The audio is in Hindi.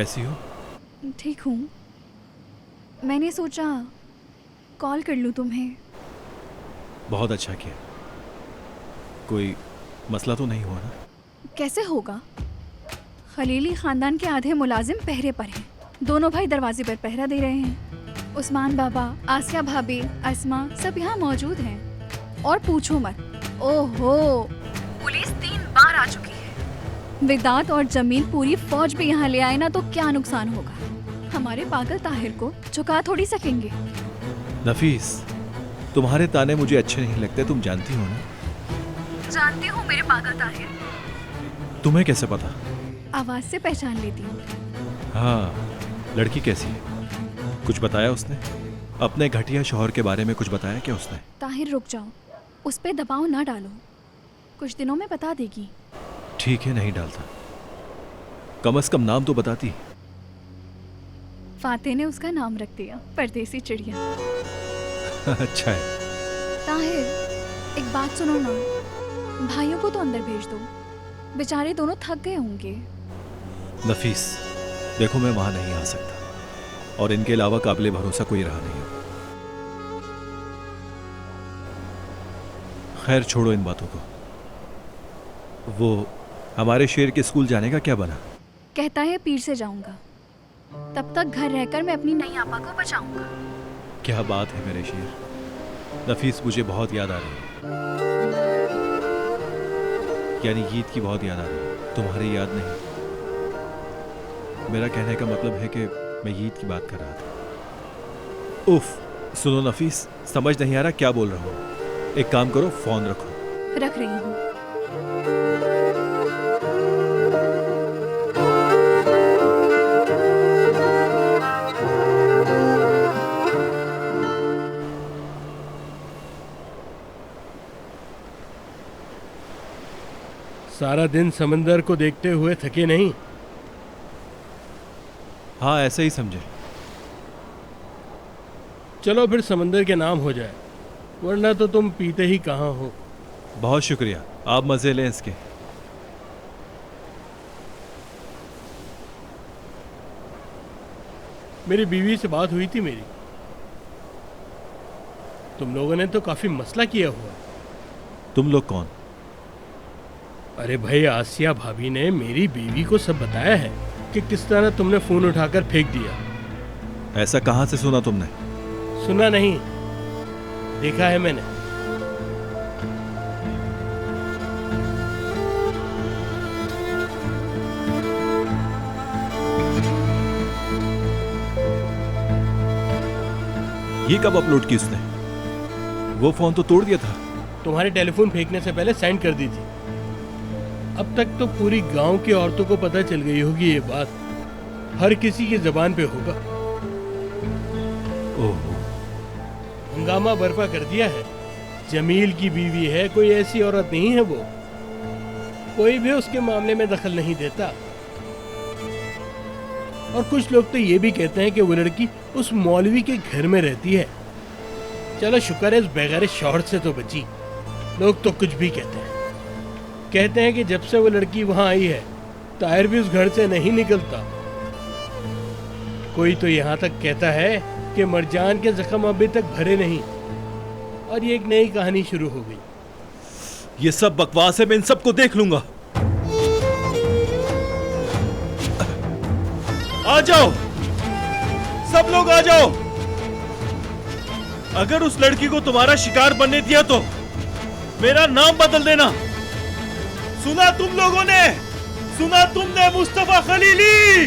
कैसी हो? ठीक हूँ। मैंने सोचा कॉल कर लूँ तुम्हें। बहुत अच्छा किया। कोई मसला तो नहीं हुआ ना? कैसे होगा? खलीली खानदान के आधे मुलाजिम पहरे पर हैं। दोनों भाई दरवाजे पर पहरा दे रहे हैं। उस्मान बाबा, आसिया भाभी, अस्मा सब यहाँ मौजूद हैं। और पूछो मत, ओहो, पुलिस 3 बार आ चुकी है। विदात और जमील पूरी फौज भी यहाँ ले आए ना तो क्या नुकसान होगा? हमारे पागल ताहिर को झुका थोड़ी सकेंगे। नफीस, तुम्हारे ताने मुझे अच्छे नहीं लगते, तुम जानती हो ना? जानती हूँ मेरे पागल ताहिर। तुम्हें कैसे पता? आवाज से पहचान लेती हूँ। हाँ, लड़की कैसी है? कुछ बताया उसने? अपने घटिया शौहर के बारे में कुछ बताया क्या उसने? ताहिर रुक जाओ, उस पे दबाव ना डालो, कुछ दिनों में बता देगी। ठीक है, नहीं डालता। कम से कम नाम तो बताती। फाते ने उसका नाम रख दिया, परदेसी चिड़िया। अच्छा है। ताहिर, एक बात सुनो ना, भाइयों को तो अंदर भेज दो, बेचारे दोनों थक गए होंगे। नफीस, देखो मैं वहां नहीं आ सकता और इनके अलावा काबिले भरोसा कोई रहा नहीं। खैर छोड़ो इन बातों को। वो हमारे शेर के स्कूल जाने का क्या बना? कहता है पीर से जाऊंगा, तब तक घर रहकर मैं अपनी नई आपा को बचाऊंगा। क्या बात है मेरे शेर। नफीस, मुझे बहुत याद आ रही है, यानी ईद की बहुत याद आ रही है। तुम्हारी याद नहीं। मेरा कहने का मतलब है कि मैं ईद की बात कर रहा था। उफ, सुनो नफीस, समझ नहीं आ रहा क्या बोल रहा हूँ। एक काम करो, फोन रखो। रख रही हूँ। सारा दिन समंदर को देखते हुए थके नहीं? हाँ, ऐसे ही समझे। चलो फिर समंदर के नाम हो जाए, वरना तो तुम पीते ही कहाँ हो। बहुत शुक्रिया, आप मजे लें इसके। मेरी बीवी से बात हुई थी मेरी। तुम लोगों ने तो काफी मसला किया हुआ। तुम लोग कौन? अरे भाई, आसिया भाभी ने मेरी बीवी को सब बताया है कि किस तरह तुमने फोन उठाकर फेंक दिया। ऐसा कहाँ से सुना तुमने? सुना नहीं, देखा है मैंने। ये कब अपलोड की उसने? वो फोन तो तोड़ दिया था। तुम्हारे टेलीफोन फेंकने से पहले सेंड कर दी थी। अब तक तो पूरी गांव की औरतों को पता चल गई होगी ये बात। हर किसी की जबान पे होगा। ओह, हंगामा बर्पा कर दिया है। जमील की बीवी है, कोई ऐसी औरत नहीं है वो। कोई भी उसके मामले में दखल नहीं देता। और कुछ लोग तो ये भी कहते हैं कि वो लड़की उस मौलवी के घर में रहती है। चलो शुक्र है इस बेगारे शौहर से तो बची। लोग तो कुछ भी कहते हैं कि जब से वो लड़की वहां आई है, ताहिर भी उस घर से नहीं निकलता। कोई तो यहाँ तक कहता है कि मरजान के जख्म अभी तक भरे नहीं, और ये एक नई कहानी शुरू हो गई। ये सब बकवास है, मैं इन सबको देख लूंगा। आ जाओ, सब लोग आ जाओ। अगर उस लड़की को तुम्हारा शिकार बनने दिया तो मेरा नाम बदल देना। सुना तुम लोगों ने? सुना तुमने मुस्तफा खलीली?